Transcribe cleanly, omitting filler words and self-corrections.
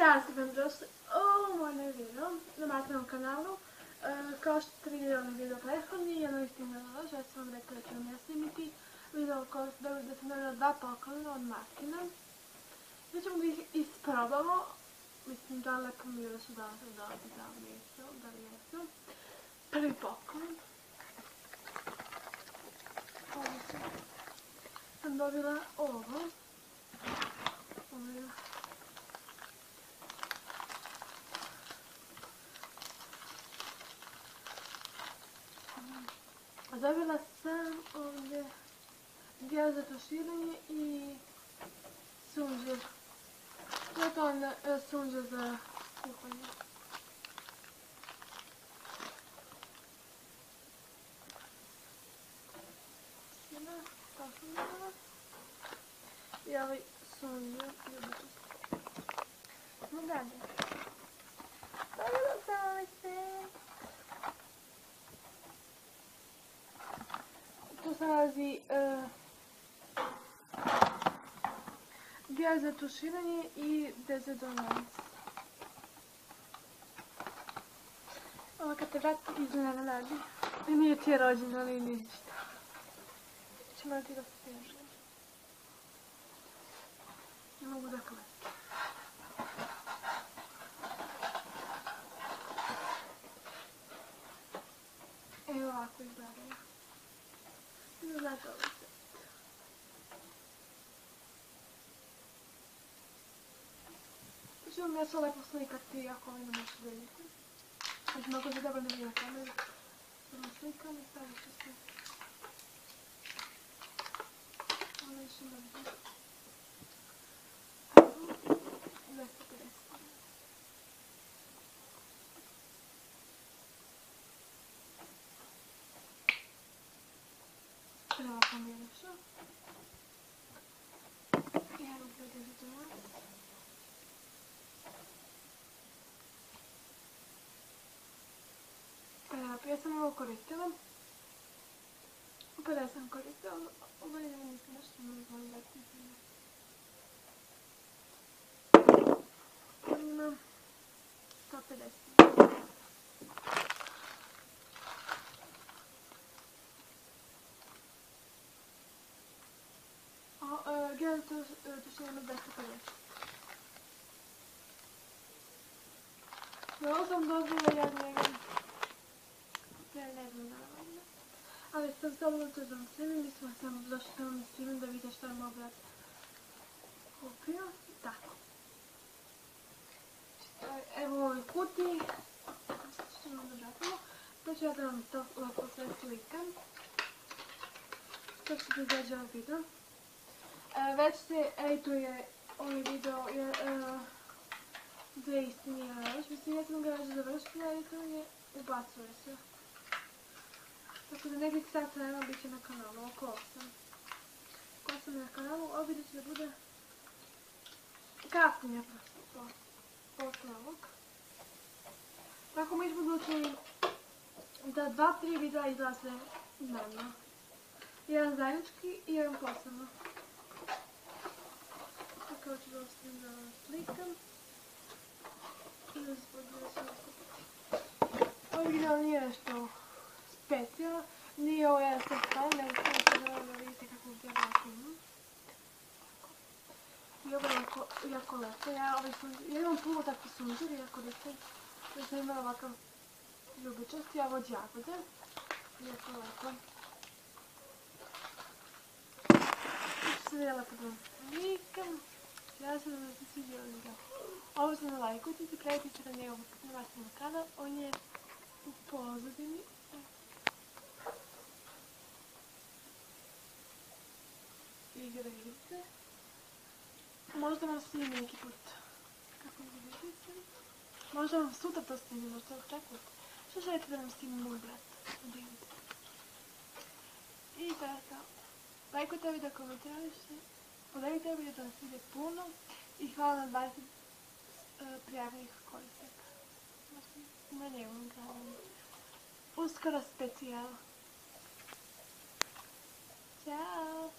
Ćao svima došli u moj novi video na Martinom kanalu. Kao što ste vidjeli onaj video prethodni, jedno istina laž, ja sam vam rekla da ću vam ja snimiti video da sam dobila 2 poklona od Martina. Mi ćemo da ih isprobamo, mislim da lepo mi je da su da li jesu. Prvi poklon. Ovdje sam dobila ovo. Dobila sam ovdje gel za tuširanje i sunđer. To je sunđer za kuhanje. I ovaj sunđer. No dalje. Dobila sam ovaj set. Tu se nalazi gel za tuširanje i dezodorans. Ovo kad te vrati iznenada radi. Nije ti je rođendan i ništa. Će morati da se pježem. Ne mogu da kletim. Evo ovako izgledaju. Znate ovo set. Ću vam ja se lepo slikati ako ovo ne možete vidjeti. Znači mnogo se dobro ne vidim na kameru. Samo slikam i stavit ću se. Ovo više ne vidim. Evo, 250. Evo pomirišu. I evo gledaj za to. Ja sam ovo koristila. Ja sam koristila. Ovo je nisam nešto ne znam da ti se ima 150. Gel tuširanje 250. Ovo sam dobila ja njega. Ja ne znam naravno. Ali sam samo na to da vam snimim. Mislim da sam došla da vam snimim da vidite što je moj brat kupio. Tako. Evo u ovoj kutiji. Što ćemo da vratimo. Znači ja da vam to lepo sve slikam. Kako se izađe ovaj video. Već se edituje ovaj video za istini i laž. Mislim, ja sam ga već završila editovanje. Ubacuje se. Tako da nekih sat vremena bit će na kanalu, oko 8. Oko 8 na kanalu, ovo video će da bude kasnije posle ovog. Tako mi smo odlučili da 2-3 videa izlaze dnevno. Jedan zajednički i jedan posebno. Tako ću da ostavim da vam slikam. I da se podijeli sve skupiti. Ovo video nije nešto specijalno. Nije ovo jedan set stavim, nego samo da vidite kako gdje ovako imam. I ovo je jako lepo. Ja imam puno takve sunđer i ja koristim. Ja sam imala ovakav ljubičast i ovo od jagode. Jako lepo. Sada je lepo da vam slikam. Ja sam da se sviđa ovdje ga. Ovo sam na lajkujte se, kredite se na njegov Martinov kanal. On je u pozadini. Igrajte. Možda vam snimim neki put. Kako mi vidite? Možda vam sutra to snimim, možda očekujete. Što želite da vam snimim moj brat? I tako. Lajkujte video, komentirajte. Podelite video da vas ide puno. I hvala na 20 prijavljenih korisnika. Na njegovom kanalu. Uskoro specijal. Ćao!